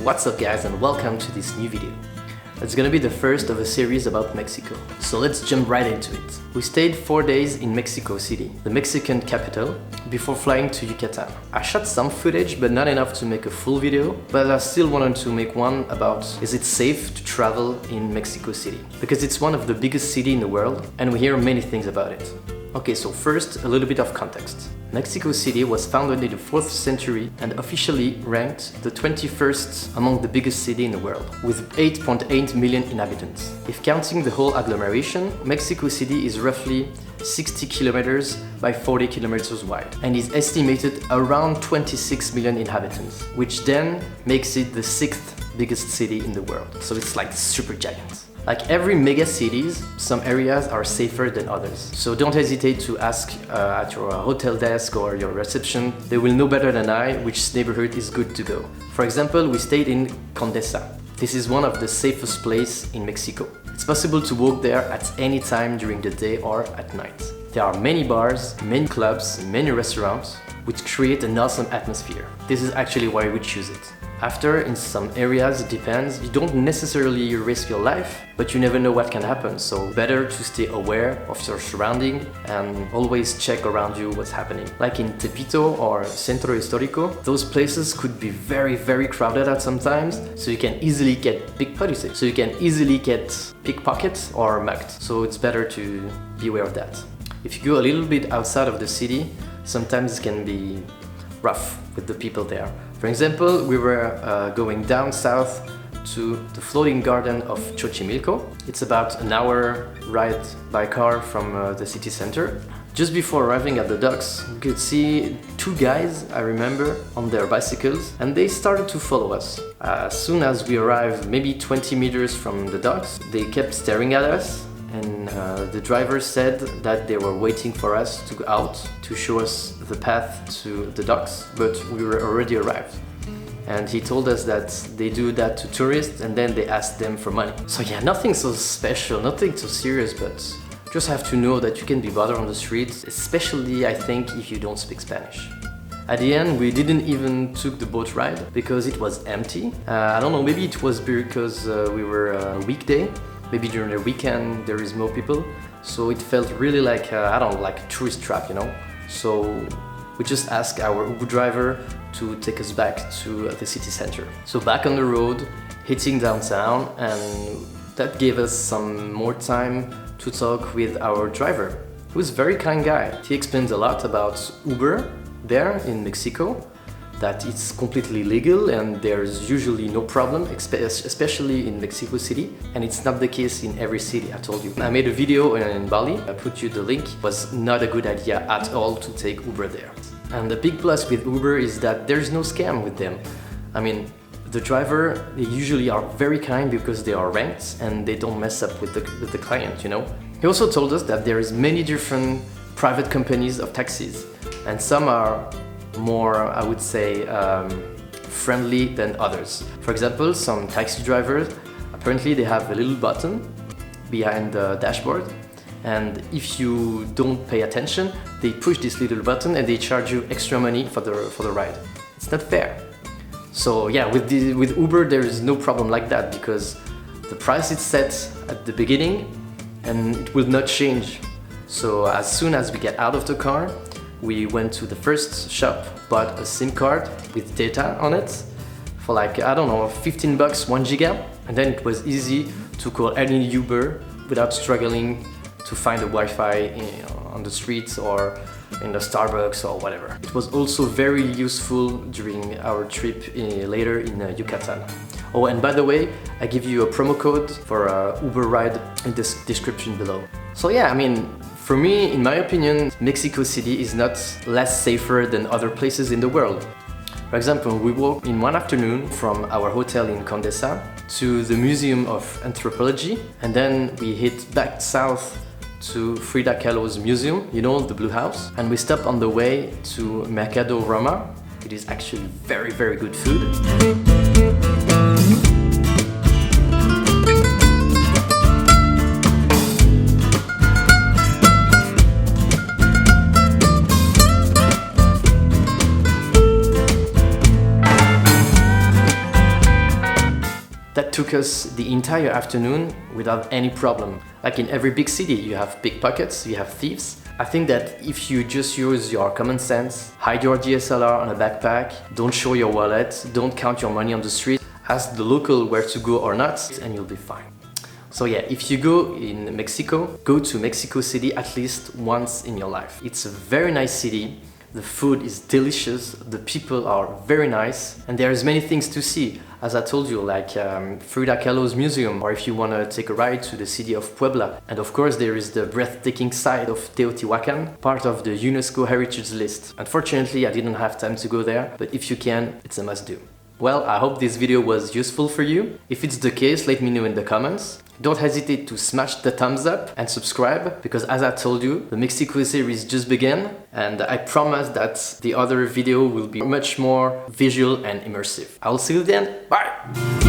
What's up guys and welcome to this new video. It's gonna be the first of a series about Mexico. So let's jump right into it. We stayed 4 days in Mexico City, the Mexican capital, before flying to Yucatan. I shot some footage but not enough to make a full video, but I still wanted to make one about is it safe to travel in Mexico City? Because it's one of the biggest cities in the world and we hear many things about it. Okay, so first, a little bit of context. Mexico City was founded in the 4th century and officially ranked the 21st among the biggest cities in the world, with 8.8 million inhabitants. If counting the whole agglomeration, Mexico City is roughly 60 kilometers by 40 kilometers wide and is estimated around 26 million inhabitants, which then makes it the 6th biggest city in the world. So it's like super giant. Like every mega cities, some areas are safer than others. So don't hesitate to ask at your hotel desk or your reception. They will know better than I which neighborhood is good to go. For example, we stayed in Condesa. This is one of the safest places in Mexico. It's possible to walk there at any time during the day or at night. There are many bars, many clubs, many restaurants, which create an awesome atmosphere. This is actually why we choose it. After, in some areas, it depends, you don't necessarily risk your life, but you never know what can happen, so better to stay aware of your surrounding and always check around you what's happening. Like in Tepito or Centro Histórico, those places could be very crowded at some times, so you can easily get pickpockets, so you can easily get pickpockets or mugged, so it's better to be aware of that. If you go a little bit outside of the city, sometimes it can be rough with the people there. For example, we were going down south to the floating garden of Xochimilco. It's about an hour ride by car from the city center. Just before arriving at the docks, we could see 2 guys, I remember, on their bicycles, and they started to follow us. As soon as we arrived maybe 20 meters from the docks, they kept staring at us, and the driver said that they were waiting for us to go out to show us the path to the docks, but we were already arrived. And he told us that they do that to tourists and then they ask them for money. So yeah, nothing so special, nothing so serious, but just have to know that you can be bothered on the streets, especially I think if you don't speak Spanish. At the end, we didn't even took the boat ride because it was empty. I don't know, maybe it was because we were a weekday. Maybe during the weekend there is more people, so it felt really like, I don't know, like a tourist trap, you know? So we just asked our Uber driver to take us back to the city center. So back on the road, hitting downtown, and that gave us some more time to talk with our driver, who is a very kind guy. He explains a lot about Uber there in Mexico, that it's completely legal and there's usually no problem, especially in Mexico City, and it's not the case in every city, I told you. I made a video in Bali, I put you the link. It was not a good idea at all to take Uber there. And the big plus with Uber is that there's no scam with them. I mean, the driver, they usually are very kind because they are ranked and they don't mess up with the client, you know. He also told us that there is many different private companies of taxis, and some are more, I would say, friendly than others. For example, some taxi drivers, apparently they have a little button behind the dashboard, and if you don't pay attention, they push this little button and they charge you extra money for the ride. It's not fair. So yeah, with Uber there is no problem like that because the price is set at the beginning and it will not change. So as soon as we get out of the car, we went to the first shop, bought a SIM card with data on it for like, I don't know, 15 bucks, 1 giga, and then it was easy to call any Uber without struggling to find a Wi-Fi on the streets or in the Starbucks or whatever. It was also very useful during our trip later in Yucatan. Oh, and by the way, I give you a promo code for Uber ride in the description below. So yeah, I mean, for me, in my opinion, Mexico City is not less safer than other places in the world. For example, we walked in one afternoon from our hotel in Condesa to the Museum of Anthropology, and then we hit back south to Frida Kahlo's museum, you know, the Blue House, and we stopped on the way to Mercado Roma. It is actually very good food. took us the entire afternoon without any problem. Like in every big city, you have pickpockets, you have thieves. I think that if you just use your common sense, hide your DSLR on a backpack, don't show your wallet, don't count your money on the street, ask the local where to go or not, and you'll be fine. So yeah, if you go in Mexico, go to Mexico City at least once in your life. It's a very nice city, the food is delicious, the people are very nice, and there's many things to see. As I told you, like Frida Kahlo's museum, or if you want to take a ride to the city of Puebla. And of course there is the breathtaking site of Teotihuacan, part of the UNESCO Heritage List. Unfortunately, I didn't have time to go there, but if you can, it's a must-do. Well, I hope this video was useful for you. If it's the case, let me know in the comments. Don't hesitate to smash the thumbs up and subscribe, because as I told you, the Mexico series just began, and I promise that the other video will be much more visual and immersive. I'll see you then, bye!